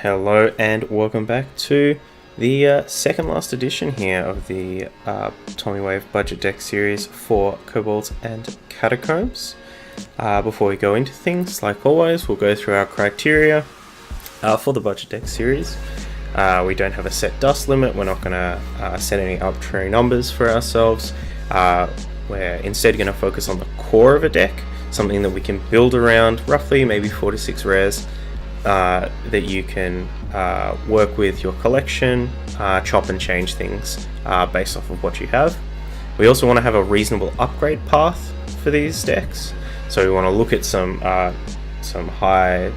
Hello and welcome back to the second last edition here of the Tommy Wave budget deck series for Kobolds and Catacombs. Before we go into things, like always, we'll go through our criteria for the budget deck series. We don't have a set dust limit. We're not going to set any arbitrary numbers for ourselves. We're instead going to focus on the core of a deck, something that we can build around, roughly maybe 4 to 6 rares, that you can work with your collection, chop and change things based off of what you have. We also want to have a reasonable upgrade path for these decks, so we want to look at some high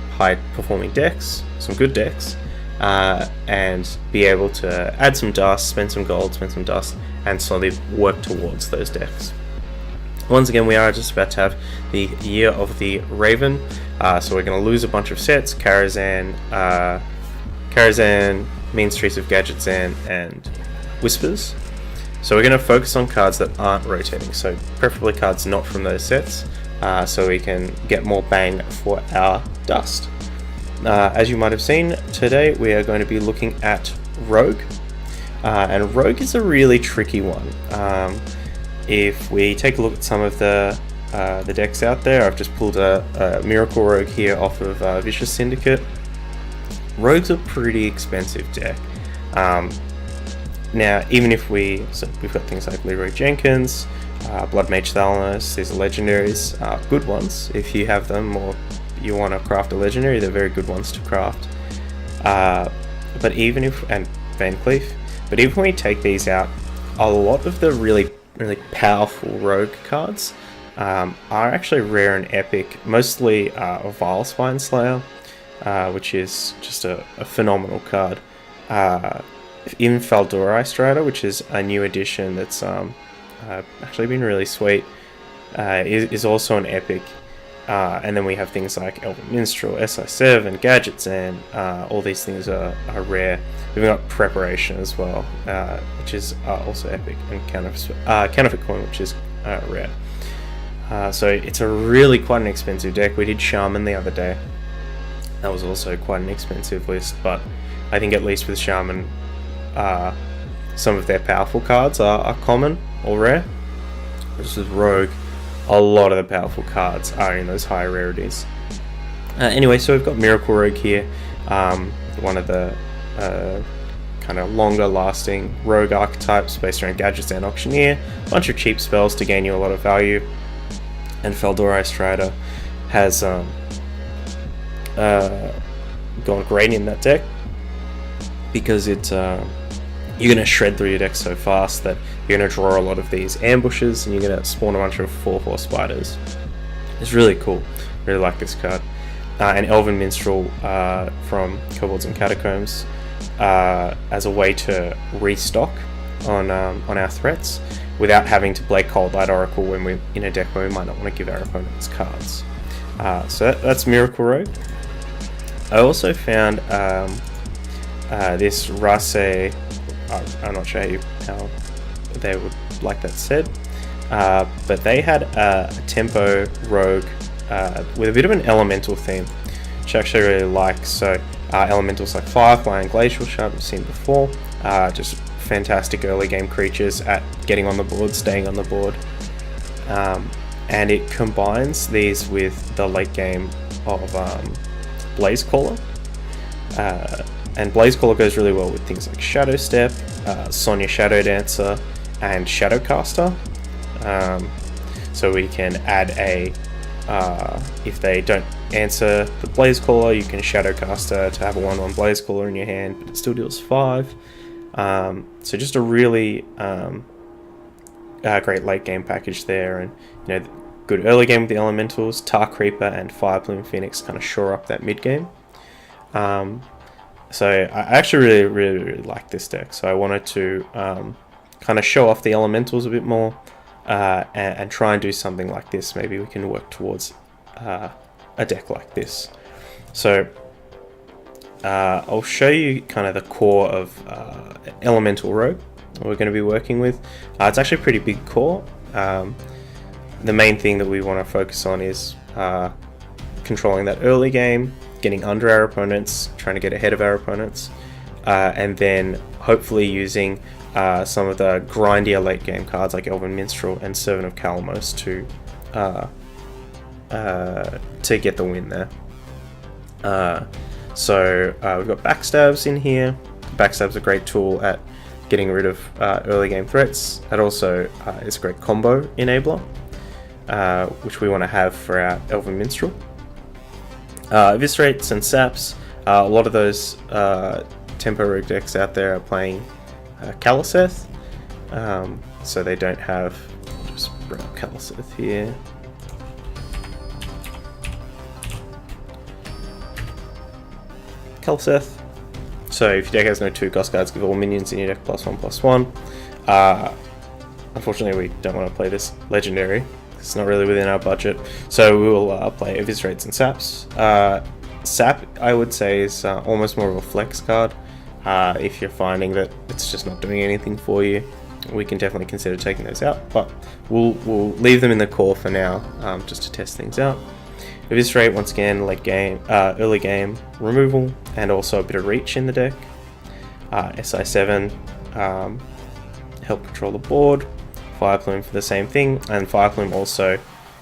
performing decks, some good decks, and be able to add some dust, spend some gold, spend some dust, and slowly work towards those decks. Once again, we are just about to have the Year of the Raven, so we're going to lose a bunch of sets: Karazhan, Mean Streets of Gadgetzan, and Whispers. So we're going to focus on cards that aren't rotating, so preferably cards not from those sets, so we can get more bang for our dust. As you might have seen, today we are going to be looking at Rogue, and Rogue is a really tricky one. If we take a look at some of the decks out there, I've just pulled a Miracle Rogue here off of Vicious Syndicate. Rogue's a pretty expensive deck. Now, even if we've got things like Leroy Jenkins, Blood Mage Thalanos, these are legendaries, good ones if you have them, or you want to craft a legendary, they're very good ones to craft. But even if, and Van Cleef, but even when we take these out, a lot of the really powerful rogue cards are actually rare and epic, mostly a Vile Spine Slayer, which is just a phenomenal card. In Faldori Strider, which is a new addition that's actually been really sweet, is also an epic. And then we have things like Elven Minstrel, SI7, Gadgetzan, all these things are rare. We've got Preparation as well, which is also epic, and Counterfeit Coin, which is rare. So it's a really quite an expensive deck. We did Shaman the other day. That was also quite an expensive list, but I think at least with Shaman, some of their powerful cards are common or rare. This is Rogue. A lot of the powerful cards are in those higher rarities. Anyway, so we've got Miracle Rogue here, one of the kind of longer lasting rogue archetypes based around Gadgetzan Auctioneer, a bunch of cheap spells to gain you a lot of value, and Faldori Strider has gone great in that deck because it's you're going to shred through your deck so fast that you're going to draw a lot of these ambushes and you're going to spawn a bunch of 4/4 spiders. It's really cool. Really like this card. And Elven Minstrel from Kobolds and Catacombs as a way to restock on our threats without having to play Cold Light Oracle when we're in a deck where we might not want to give our opponents cards. So that's Miracle Rogue. I also found this Rase. I'm not sure how they would like that said, but they had a tempo rogue with a bit of an elemental theme, which I actually really like. So elementals like Firefly and Glacial Sharp we've seen before, just fantastic early game creatures at getting on the board, staying on the board, and it combines these with the late game of Blaze Caller. And Blaze Caller goes really well with things like Shadow Step, Sonya Shadow Dancer, and Shadowcaster. So we can add if they don't answer the Blaze Caller, you can Shadowcaster to have a 1/1 Blaze Caller in your hand, but it still deals 5. So just a really great late game package there, and good early game with the Elementals. Tar Creeper and Firebloom Phoenix kind of shore up that mid game. So I actually really like this deck. So I wanted to kind of show off the elementals a bit more and try and do something like this. Maybe we can work towards a deck like this. So I'll show you kind of the core of Elemental Rogue we're going to be working with. It's actually a pretty big core. The main thing that we want to focus on is controlling that early game, getting under our opponents, trying to get ahead of our opponents, and then hopefully using some of the grindier late game cards like Elven Minstrel and Servant of Calamos to get the win there. So we've got Backstabs in here. Backstab's a great tool at getting rid of early game threats. It also is a great combo enabler, which we want to have for our Elven Minstrel. Eviscerates and Saps. A lot of those Tempo Rogue decks out there are playing Kaliseth, so they don't have. Just bring up Kaliseth here. Kaliseth. So if your deck has no 2 Ghost Guards, give all minions in your deck +1/+1. Unfortunately, we don't want to play this legendary. It's not really within our budget, so we will play Eviscerates and Saps. Sap, I would say, is almost more of a flex card. If you're finding that it's just not doing anything for you, we can definitely consider taking those out, but we'll leave them in the core for now, just to test things out. Eviscerate, once again, late game, early game removal, and also a bit of reach in the deck. SI7, help control the board. Fire Plume for the same thing, and Fire Plume also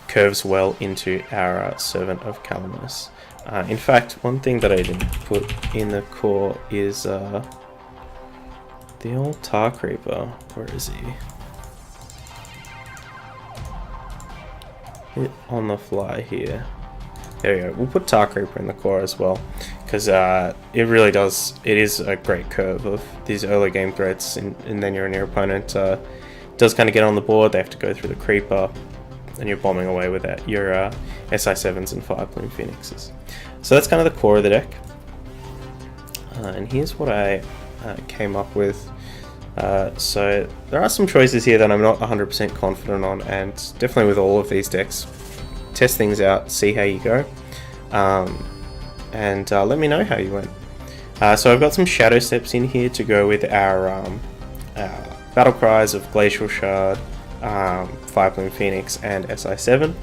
curves well into our Servant of Calamos. In fact, one thing that I didn't put in the core is the old Tar Creeper. Where is he? Hit on the fly here. There we go. We'll put Tar Creeper in the core as well, because it really does. It is a great curve of these early game threats, and then you and your opponent does kind of get on the board. They have to go through the Creeper, and you're bombing away with that. Your SI7s and Fire Plume Phoenixes. So that's kind of the core of the deck. And here's what I came up with. So there are some choices here that I'm not 100% confident on, and definitely with all of these decks, test things out, see how you go, and let me know how you went. So I've got some Shadow Steps in here to go with our Battle Cries of Glacial Shard, Fire Plume Phoenix, and SI7.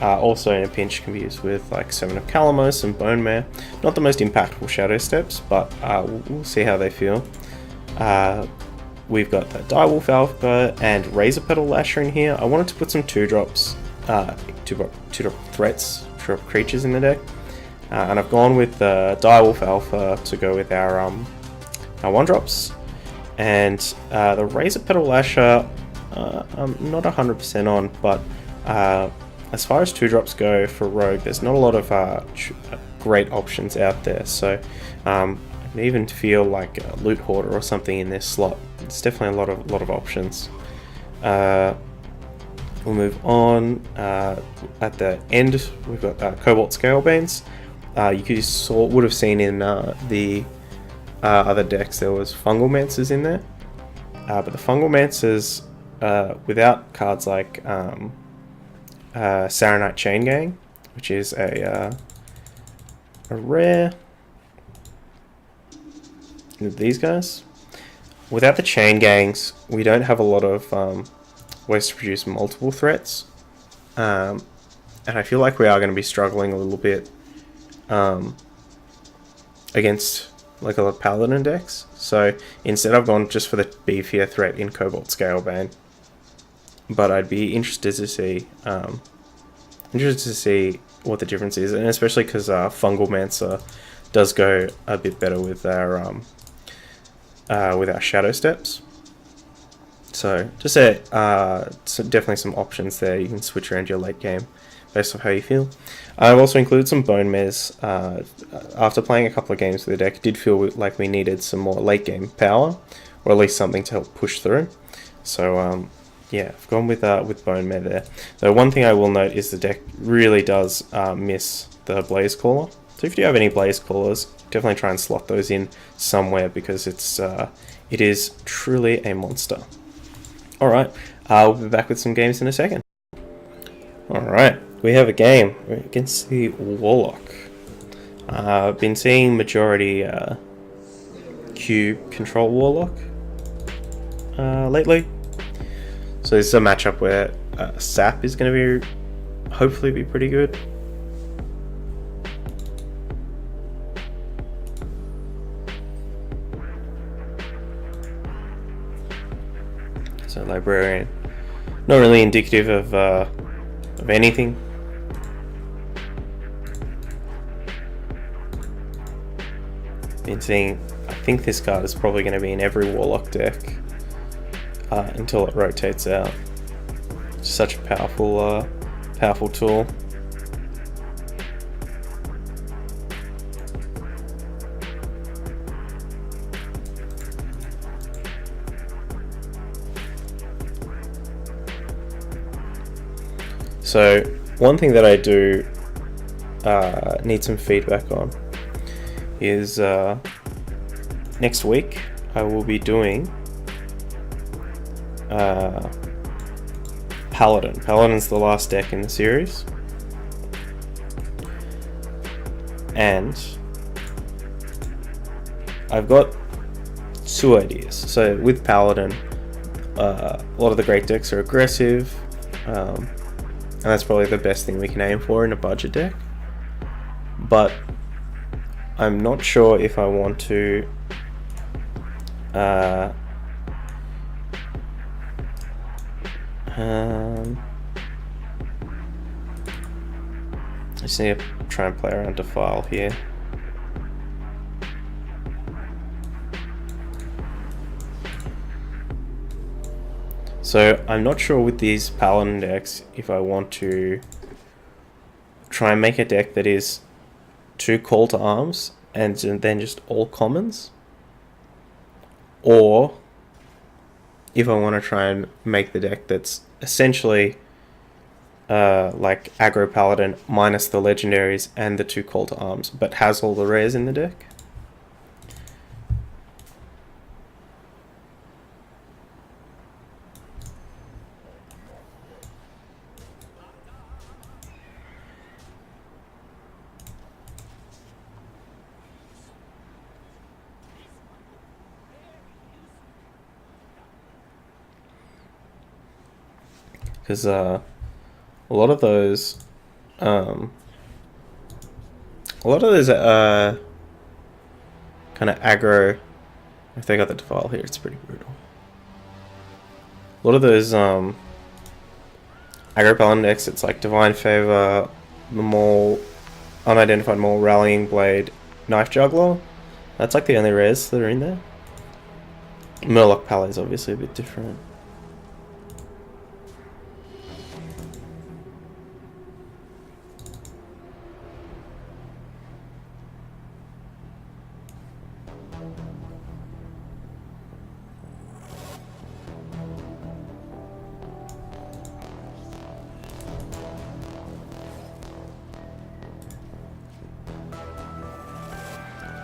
Also in a pinch can be used with like Servant of Calamos and Bone Mare. Not the most impactful Shadow Steps, but we'll see how they feel. We've got the Direwolf Alpha and Razor Petal Lasher in here. I wanted to put some 2-drops, 2-drop threats, 2-drop creatures in the deck. And I've gone with the Direwolf Alpha to go with our 1-drops. And the Razor Petal Lasher, I'm not 100% on, but as far as 2-drops go for Rogue, there's not a lot of great options out there. So I can even feel like a Loot Hoarder or something in this slot. It's definitely a lot of options. We'll move on. At the end, we've got Cobalt Scalebanes. You would have seen in the other decks there was Fungal Mancers in there, but the Fungal Mancers, without cards like Saronite Chain Gang, which is a rare. These guys, without the Chain Gangs, we don't have a lot of ways to produce multiple threats, and I feel like we are going to be struggling a little bit against like a lot of Paladin decks. So instead I've gone just for the beefier threat in Cobalt Scalebane, but I'd be interested to see what the difference is, and especially because Fungal Mancer does go a bit better with our Shadow Steps. So just definitely some options there. You can switch around your late game based on how you feel. I've also included some Bone Mares. After playing a couple of games with the deck, did feel like we needed some more late game power, or at least something to help push through. So yeah, I've gone with Bone Mare there. So one thing I will note is the deck really does miss the Blaze Caller. So if you have any Blaze Callers, definitely try and slot those in somewhere, because it is truly a monster. Alright, we'll be back with some games in a second. Alright, we have a game against the Warlock. I've been seeing majority cube control Warlock lately. So this is a matchup where Sap is going to hopefully be pretty good. So librarian, not really indicative of anything. Been seeing, I think this card is probably going to be in every warlock deck until it rotates out. It's such a powerful tool. So one thing that I do need some feedback on is next week I will be doing Paladin. Paladin's the last deck in the series, and I've got two ideas. So with Paladin, a lot of the great decks are aggressive, and that's probably the best thing we can aim for in a budget deck. But I'm not sure if I want to I just need to try and play around Defile here. So I'm not sure with these Paladin decks if I want to try and make a deck that is 2 Call to Arms and then just all commons, or if I want to try and make the deck that's essentially like aggro Paladin minus the legendaries and the 2 Call to Arms, but has all the rares in the deck. Because a lot of those kind of aggro, if they got the Defile here, it's pretty brutal. A lot of those aggro Paladin decks, it's like Divine Favor, the Maul, Unidentified Maul, Rallying Blade, Knife Juggler. That's like the only rares that are in there. Murloc Pally is obviously a bit different.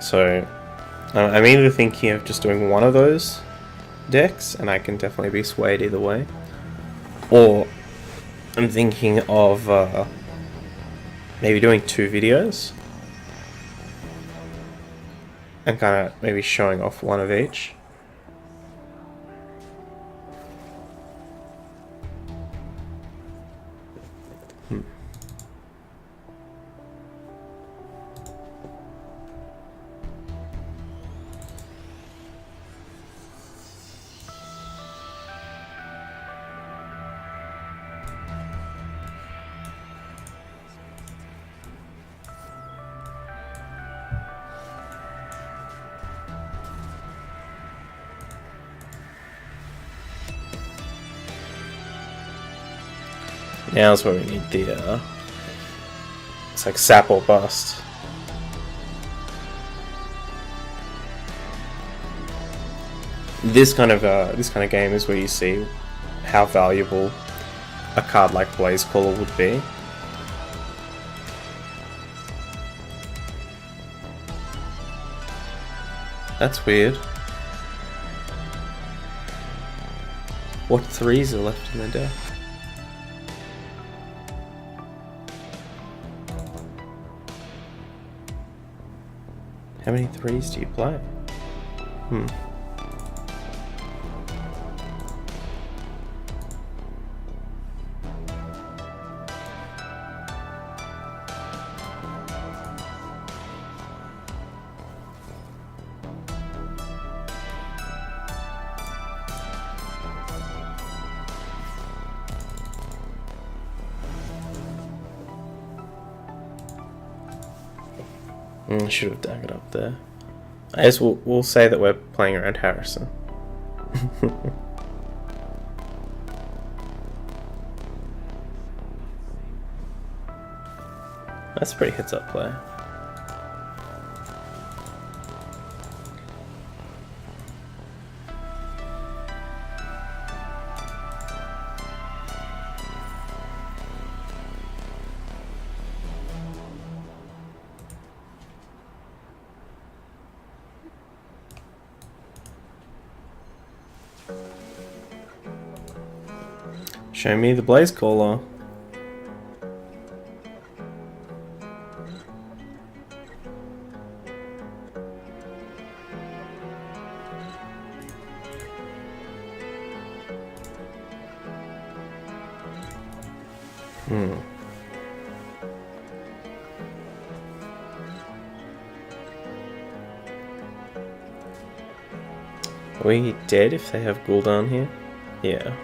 So I'm either thinking of just doing one of those decks, and I can definitely be swayed either way, or I'm thinking of maybe doing 2 videos and kind of maybe showing off one of each. Now's where we need the it's like sap or bust. This kind of game is where you see how valuable a card like Blaze Caller would be. That's weird. What 3s are left in the deck? How many 3s do you play? I should have dug it up there. I guess we'll say that we're playing around Harrison. That's a pretty heads up play. Show me the Blaze Caller. Are we dead if they have Gul'dan here? Yeah.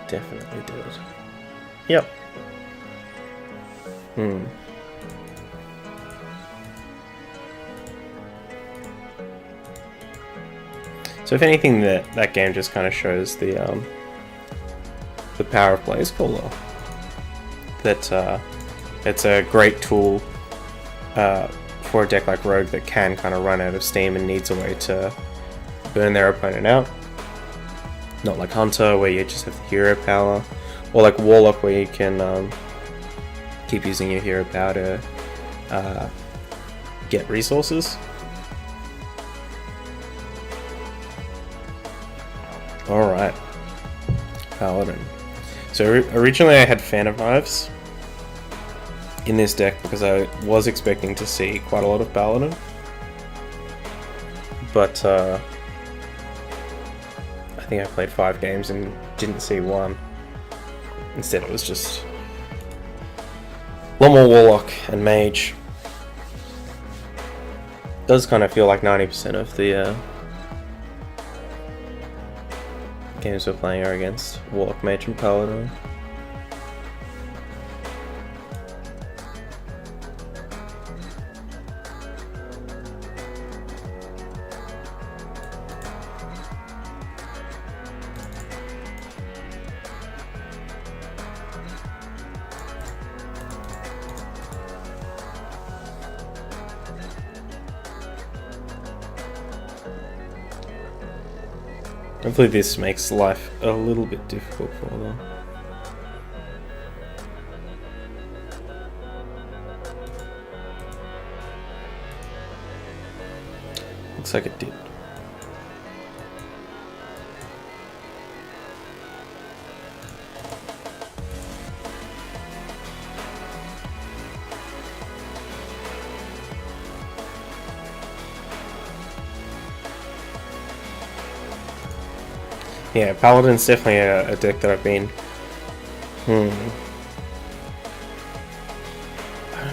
Definitely dead. Yep. So if anything, that game just kind of shows the power of Blaze Caller. That it's a great tool for a deck like Rogue that can kind of run out of steam and needs a way to burn their opponent out. Not like Hunter, where you just have the hero power, or like Warlock, where you can keep using your hero power to get resources. Alright, Paladin. So originally I had Fan of Knives in this deck because I was expecting to see quite a lot of Paladin, but I think I played 5 games and didn't see one. Instead it was just a lot more Warlock and Mage. Does kind of feel like 90% of the games we're playing are against Warlock, Mage and Paladin. Hopefully this makes life a little bit difficult for them. Looks like it did. Yeah, Paladin's definitely a deck that I've been... I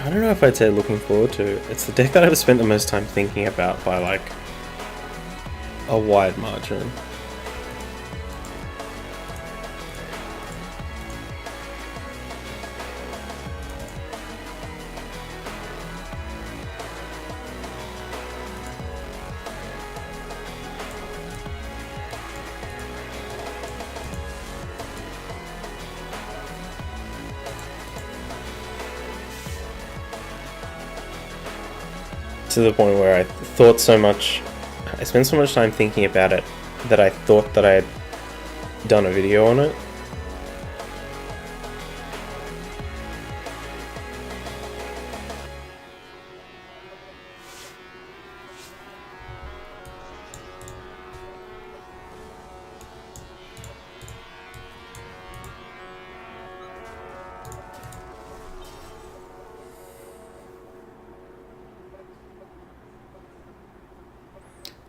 don't know if I'd say looking forward to. It's the deck that I've spent the most time thinking about by like a wide margin. To the point where I spent so much time thinking about it that I thought that I had done a video on it.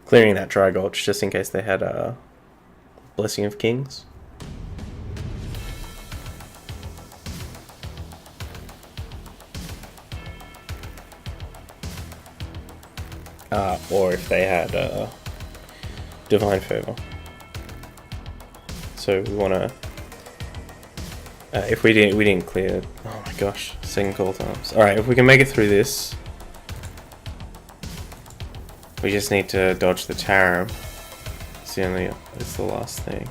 Clearing that dry gulch just in case they had a Blessing of Kings. Or if they had Divine Favor. So we want to If we didn't clear. Oh my gosh, second call times. All right, if we can make it through this, we just need to dodge the Tarim. It's the last thing.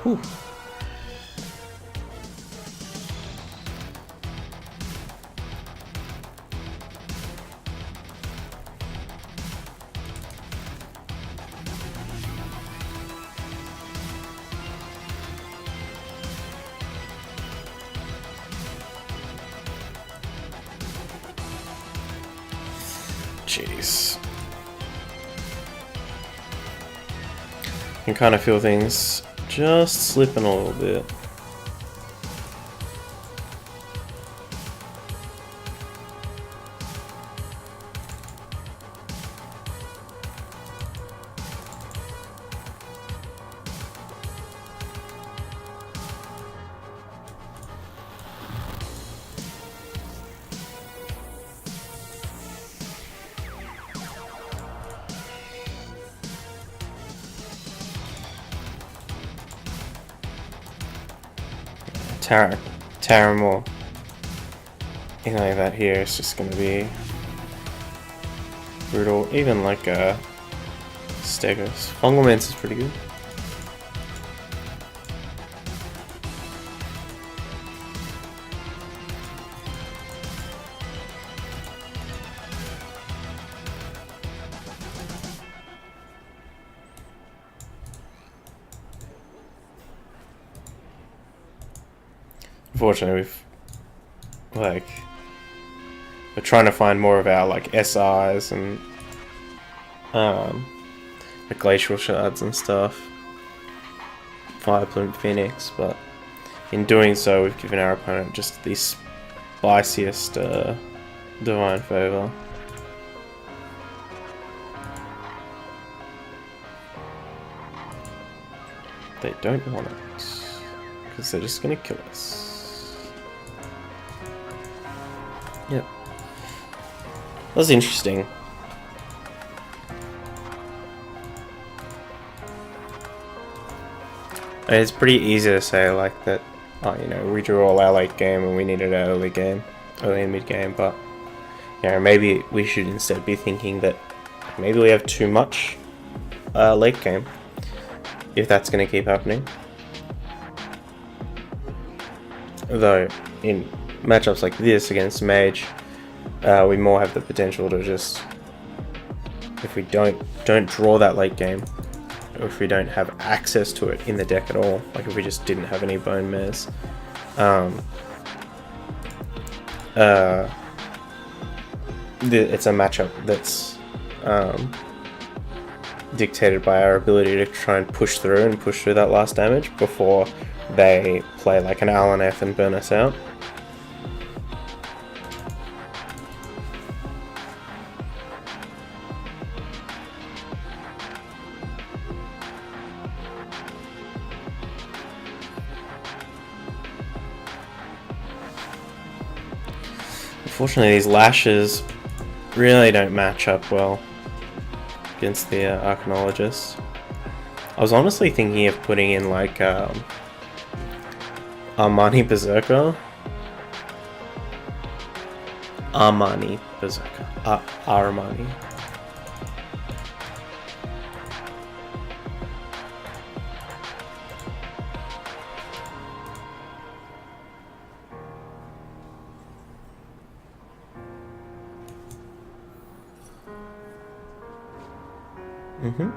Whew. Jeez. You can kind of feel things just slipping a little bit. Tarim or anything like that here is just going to be brutal. Even like a Stegos. Fungalmance is pretty good. Unfortunately, we're trying to find more of our like SIs and the glacial shards and stuff. Fireplume Phoenix, but in doing so, we've given our opponent just the spiciest divine favor. They don't want it because they're just gonna kill us. Yep. That's interesting. And it's pretty easy to say like that, oh, you know, we drew all our late game and we needed our early and mid game, but you know, maybe we should instead be thinking that maybe we have too much late game, if that's going to keep happening. Though in matchups like this against Mage, we more have the potential to just, if we don't draw that late game, or if we don't have access to it in the deck at all, like if we just didn't have any bone mares, it's a matchup that's dictated by our ability to try and push through that last damage before they play like an Alaneth and burn us out. Unfortunately, these lashes really don't match up well against the Archanologist. I was honestly thinking of putting in like Armani Berserker. Armani. Mm-hmm.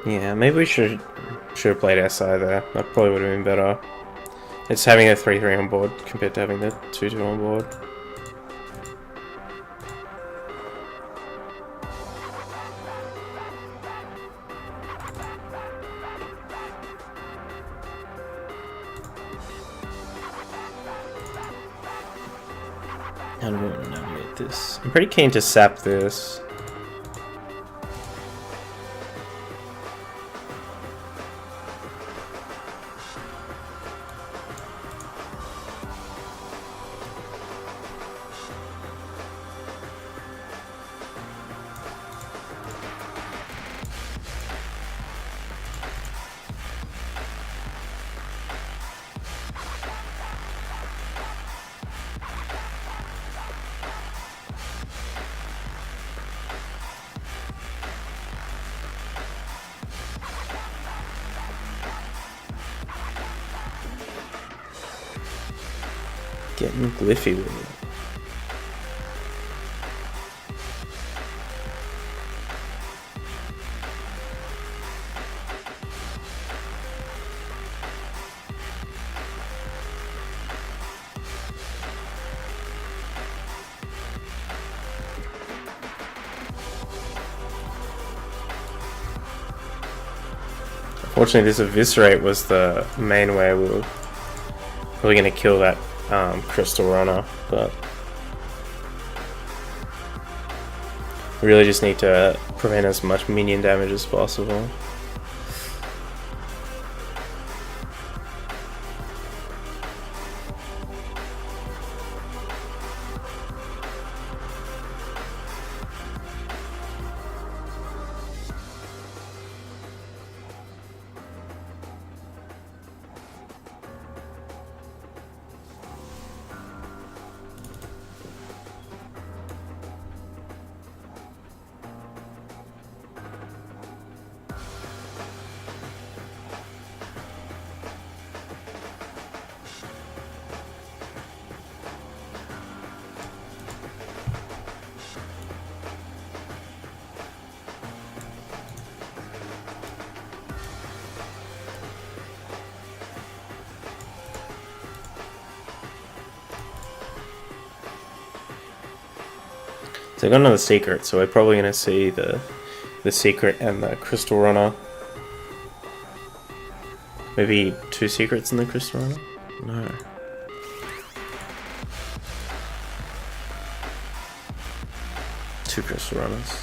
Yeah, maybe we should have played SI there. That probably would have been better. It's having a 3-3 on board compared to having the 2-2 on board. How do we want to navigate this? I'm pretty keen to sap this. Getting glyphy with it. Unfortunately, this eviscerate was the main way we were probably going to kill that crystal runner, but we really just need to prevent as much minion damage as possible. So I got another secret, so we're probably going to see the secret and the crystal runner. Maybe 2 secrets in the crystal runner? No. Two crystal runners.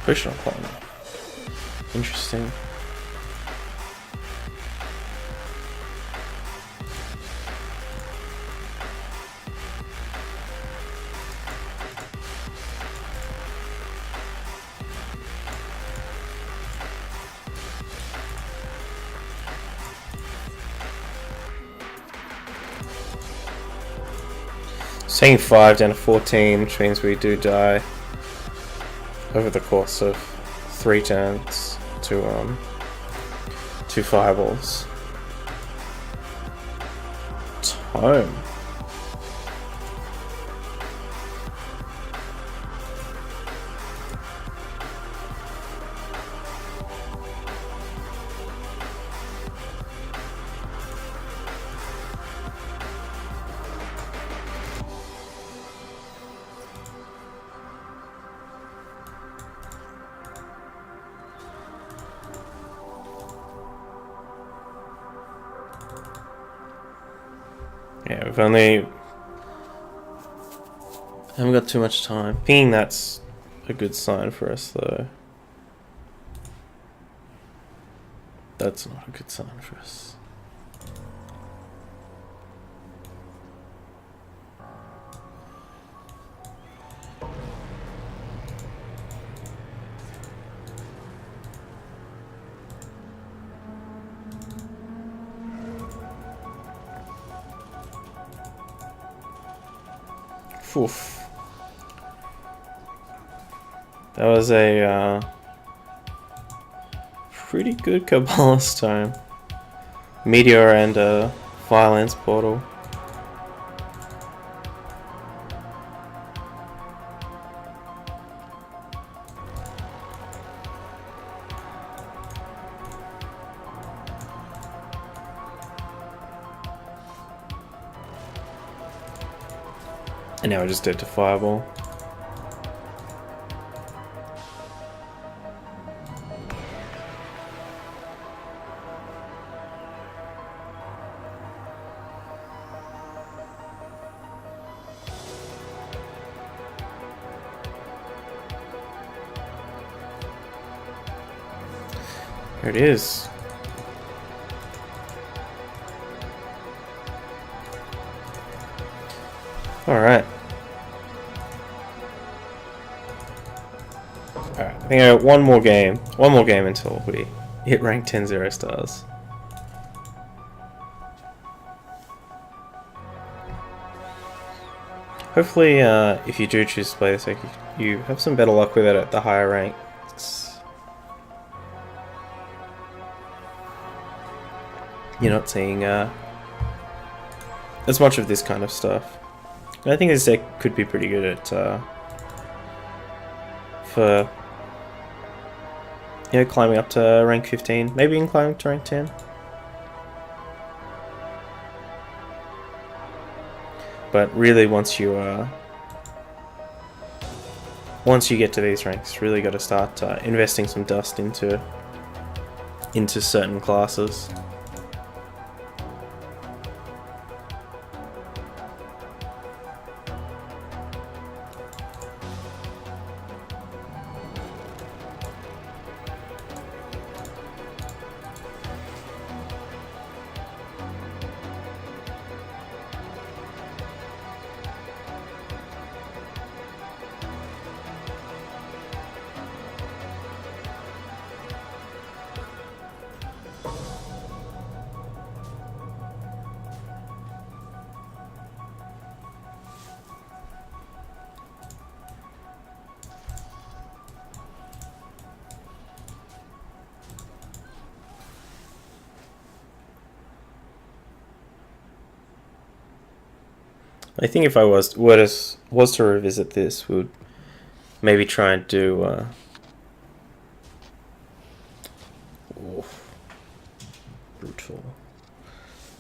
Push on partner. Interesting. Saying 5 down to 14, which means we do die over the course of 3 turns to 2 fireballs. Tome. Yeah, we've only haven't got too much time. Pinging that's a good sign for us though. That's not a good sign for us. Oof. That was a pretty good Kabbalah Stone. Meteor and Violence Portal. And now we're just dead to Fireball. There it is. Alright. Alright, I think I got one more game until we hit rank 10 0 stars. Hopefully, if you do choose to play this deck, you have some better luck with it at the higher ranks. You're not seeing as much of this kind of stuff. And I think this deck could be pretty good at for climbing up to rank 15, maybe even climbing to rank 10. But really, once you get to these ranks, really got to start investing some dust into certain classes. I think if I was to revisit this, we would maybe try and do brutal.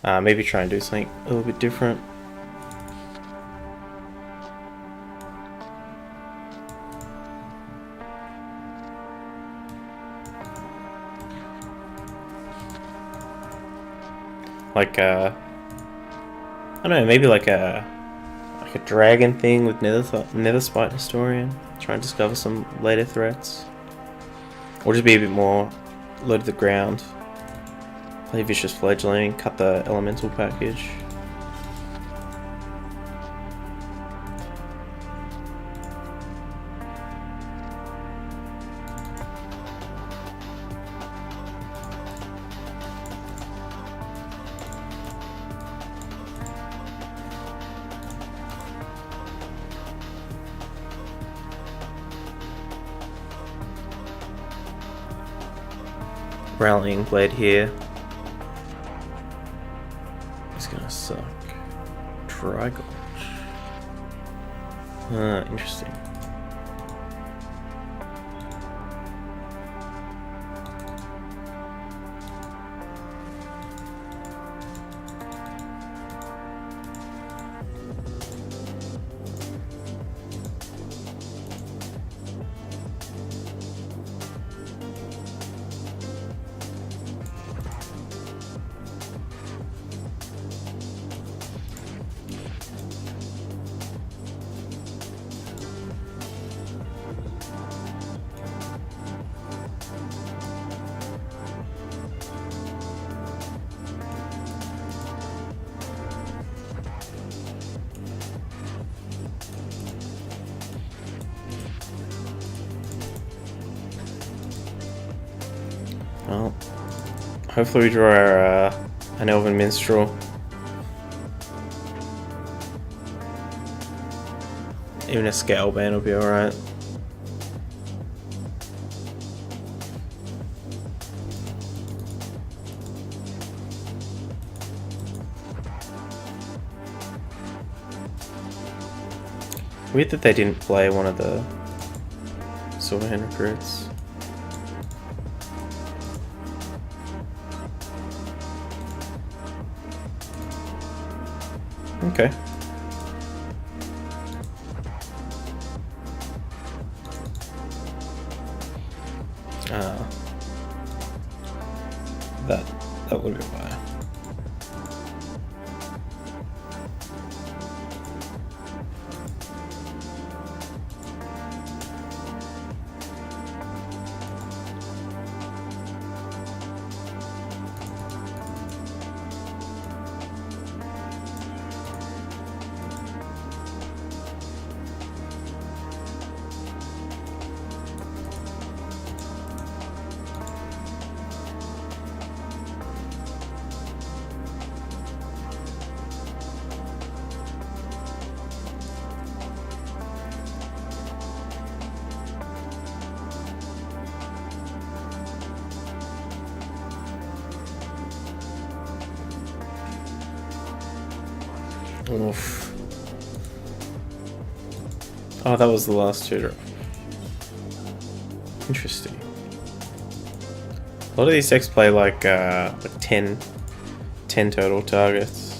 Maybe try and do something a little bit different. Like I don't know, maybe like a dragon thing with Netherspite Historian. Try and discover some later threats. Or just be a bit more low to the ground. Play Vicious Fledgling, cut the elemental package. Rallying Blade here. It's gonna suck. Trigolch. Interesting. Well, hopefully we draw our, an Elven Minstrel. Even a Scale Band will be alright. Weird that they didn't play one of the Silverhand recruits. Okay. That would be why. Oof. Oh, that was the last tutor. Interesting. A lot of these decks play like 10 total targets.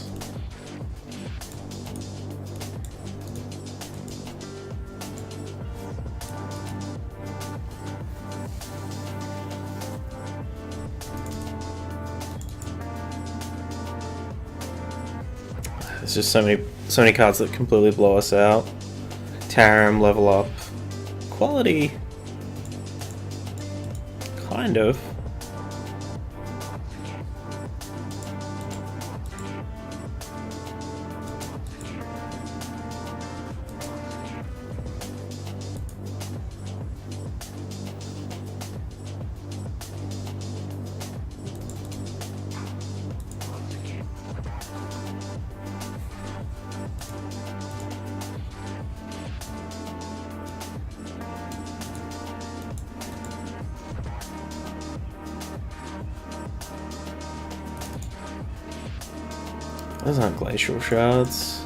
There's just so many cards that completely blow us out. Tarim, level up. Quality. Kind of. Those aren't glacial shards.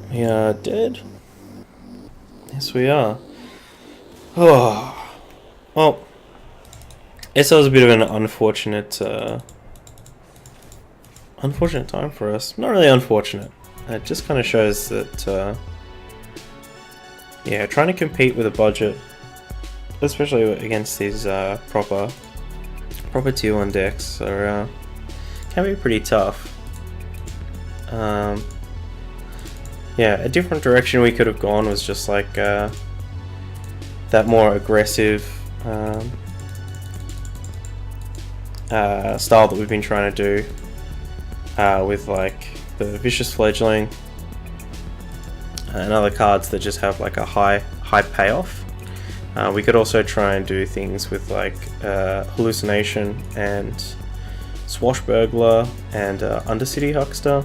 We are dead. Yes, we are. Oh, well, guess that was a bit of an unfortunate time for us. Not really unfortunate. It just kind of shows that, yeah, trying to compete with a budget, especially against these proper tier 1 decks, can be pretty tough. Yeah, a different direction we could have gone was just like that more aggressive style that we've been trying to do with like the Vicious Fledgling and other cards that just have like a high payoff. We could also try and do things with like Hallucination and Swashbuckler and Undercity Huckster.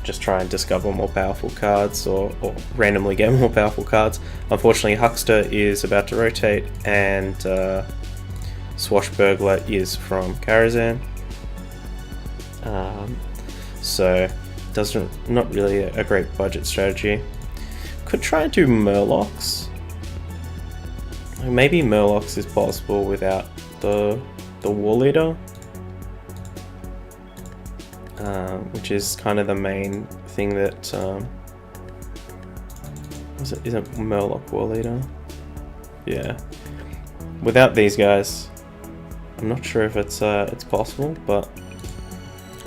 Just try and discover more powerful cards or randomly get more powerful cards. Unfortunately, Huckster is about to rotate and Swashbuckler is from Karazhan. So not really a great budget strategy. Could try and do Murlocs. Maybe Murlocs is possible without the War Leader. Which is kind of the main thing that isn't Murloc War Leader? Yeah. Without these guys, I'm not sure if it's possible, but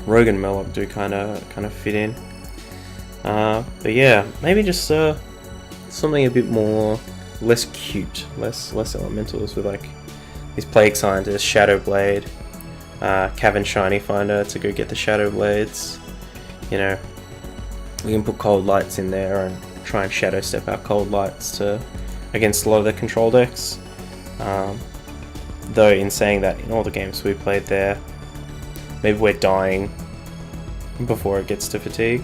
Rogue and Murloc do kind of fit in. But yeah, maybe just something a bit more less cute, less elementals with like these Plague Scientists, Shadow Blade. Cavern Shiny Finder to go get the Shadow Blades. you know, we can put cold lights in there and try and shadow step our cold lights against a lot of the control decks. Though in saying that, in all the games we played there, maybe we're dying before it gets to fatigue.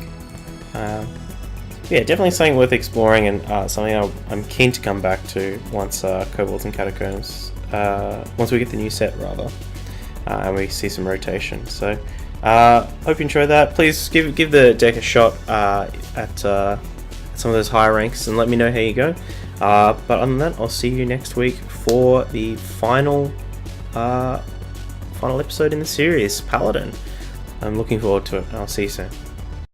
Yeah, definitely something worth exploring, and something I'm keen to come back to once Kobolds and Catacombs, once we get the new set rather, and we see some rotation. So hope you enjoyed that. Please give the deck a shot at some of those higher ranks and let me know how you go. But other than that, I'll see you next week for the final episode in the series, Paladin. I'm looking forward to it. I'll see you soon.